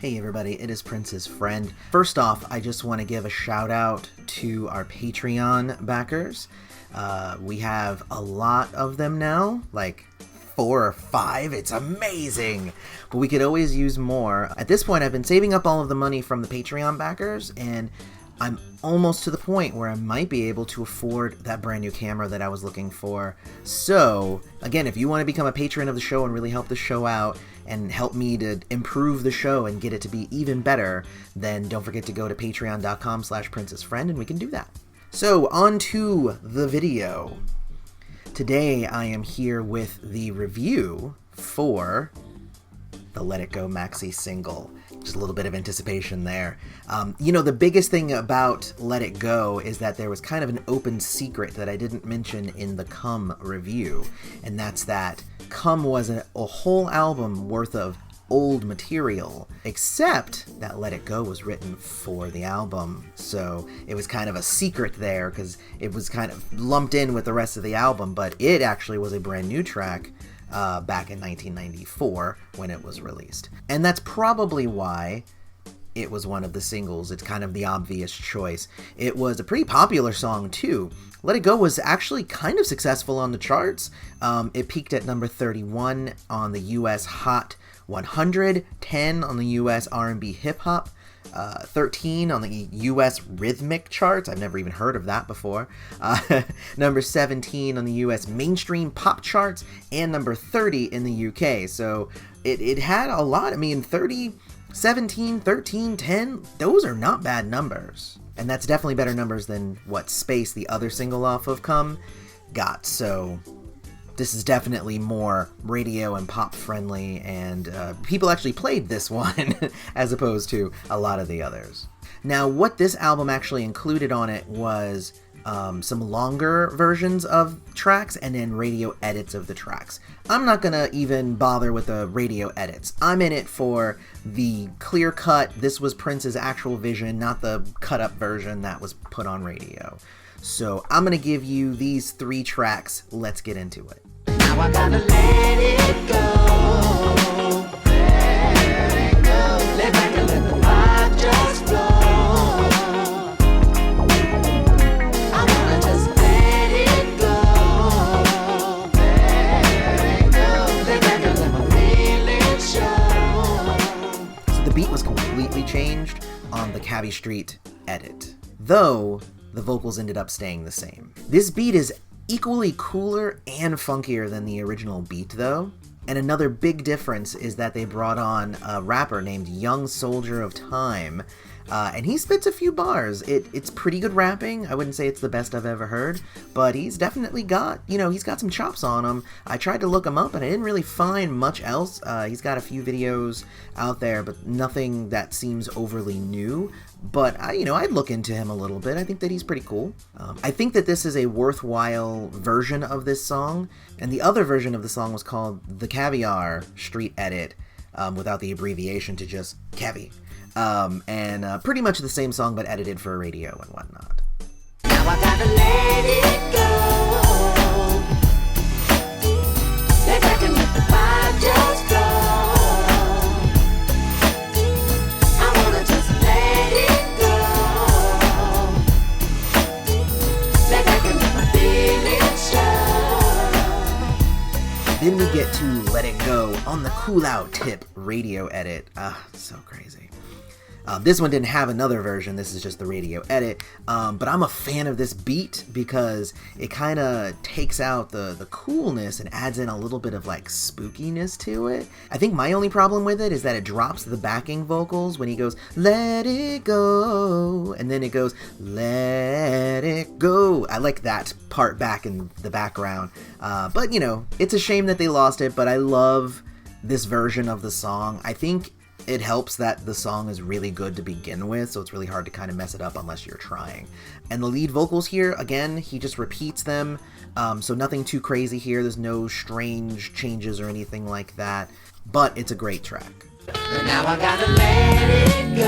Hey everybody, it is Prince's friend. First off, I just want to give a shout out to our Patreon backers. We have a lot of them now, like 4 or 5. It's amazing! But we could always use more. At this point, I've been saving up all of the money from the Patreon backers, and I'm almost to the point where I might be able to afford that brand new camera that I was looking for. So, again, if you want to become a patron of the show and really help the show out, and help me to improve the show and get it to be even better, then don't forget to go to patreon.com/princessfriend and we can do that. So, on to the video. Today I am here with the review for the Letitgo Maxi-Single. Just a little bit of anticipation there. The biggest thing about Letitgo is that there was kind of an open secret that I didn't mention in the Come review, and that's that Come was a whole album worth of old material, except that Letitgo was written for the album. So it was kind of a secret there because it was kind of lumped in with the rest of the album, but it actually was a brand new track back in 1994 when it was released. And that's probably why it was one of the singles. It's kind of the obvious choice. It was a pretty popular song too. Letitgo was actually kind of successful on the charts. It peaked at number 31 on the US Hot 100, 10 on the US R&B Hip Hop, 13 on the US Rhythmic charts. I've never even heard of that before. Number 17 on the US Mainstream Pop charts, and number 30 in the UK. So it had a lot. I mean, 30, 17, 13, 10, those are not bad numbers. And that's definitely better numbers than what Space, the other single off of Come, got. So this is definitely more radio and pop friendly, and people actually played this one as opposed to a lot of the others. Now, what this album actually included on it was some longer versions of tracks and then radio edits of the tracks. I'm not gonna even bother with the radio edits. I'm in it for the clear cut, this was Prince's actual vision, not the cut up version that was put on radio. So I'm gonna give you these 3 tracks. Let's get into it. Now I gotta let it go. Let it go. Let back and let the vibe just flow. I wanna just let it go. Let it go. Let back and let my feelings show. So the beat was completely changed on the Cabbie Street edit, though the vocals ended up staying the same. This beat is equally cooler and funkier than the original beat though. And another big difference is that they brought on a rapper named Young Soldier of Time, and he spits a few bars. It's pretty good rapping. I wouldn't say it's the best I've ever heard, but he's definitely got, he's got some chops on him. I tried to look him up and I didn't really find much else. He's got a few videos out there, but nothing that seems overly new. But I'd look into him a little bit. I think that he's pretty cool. I think that this is a worthwhile version of this song, and the other version of the song was called the Caviar Street Edit, without the abbreviation to just Cavi. And pretty much the same song, but edited for radio and whatnot. Now I gotta let it go. Let back and let the vibe just flow. I wanna just let it go. Let back and let my feelings show. Then we get to Let It Go on the Cool Out Tip radio edit. So crazy. This one didn't have another version, this is just the radio edit, but I'm a fan of this beat because it kind of takes out the coolness and adds in a little bit of like spookiness to it. I think my only problem with it is that it drops the backing vocals when he goes, let it go, and then it goes, let it go. I like that part back in the background, but it's a shame that they lost it, but I love this version of the song. I think it helps that the song is really good to begin with, so it's really hard to kind of mess it up unless you're trying. And the lead vocals here, again, he just repeats them, so nothing too crazy here. There's no strange changes or anything like that, but it's a great track. Now I gotta let it go.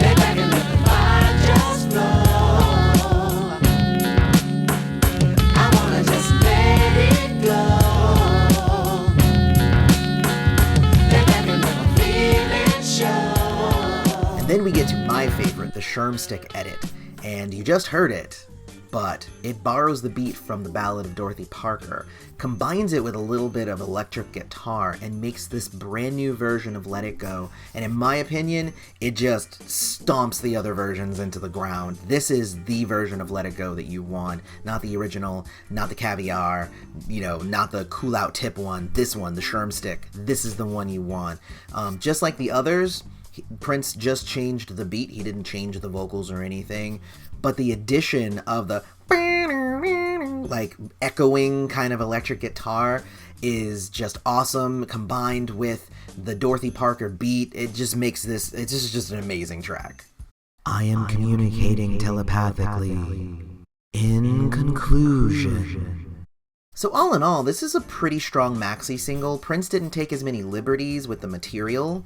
Let back and let the vibe just flow. I wanna just let it go. Then we get to my favorite, the Sherm stick edit, and you just heard it, but it borrows the beat from the Ballad of Dorothy Parker, combines it with a little bit of electric guitar, and makes this brand new version of Let It Go, and in my opinion, it just stomps the other versions into the ground. This is the version of Let It Go that you want, not the original, not the Caviar, not the Cool Out Tip one, this one, the Sherm stick. This is the one you want. Just like the others, Prince just changed the beat. He didn't change the vocals or anything, but the addition of the like echoing kind of electric guitar is just awesome, combined with the Dorothy Parker beat. It just makes this, it's just an amazing track. I am communicating telepathically. In conclusion. So all in all, this is a pretty strong Maxi-Single. Prince didn't take as many liberties with the material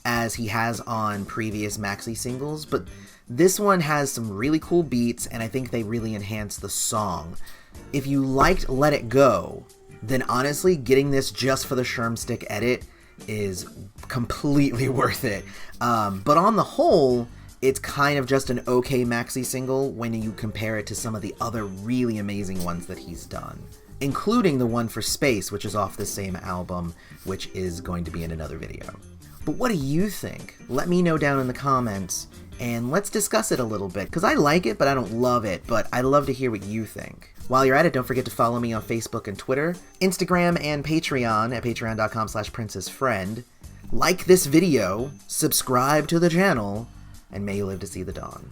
as he has on previous Maxi-Singles, but this one has some really cool beats, and I think they really enhance the song. If you liked Let It Go, then honestly, getting this just for the Sherm stick edit is completely worth it. But on the whole, it's kind of just an okay Maxi-Single when you compare it to some of the other really amazing ones that he's done, including the one for Space, which is off the same album, which is going to be in another video. But what do you think? Let me know down in the comments, and let's discuss it a little bit, because I like it, but I don't love it, but I'd love to hear what you think. While you're at it, don't forget to follow me on Facebook and Twitter, Instagram, and Patreon at patreon.com/princessfriend. Like this video, subscribe to the channel, and may you live to see the dawn.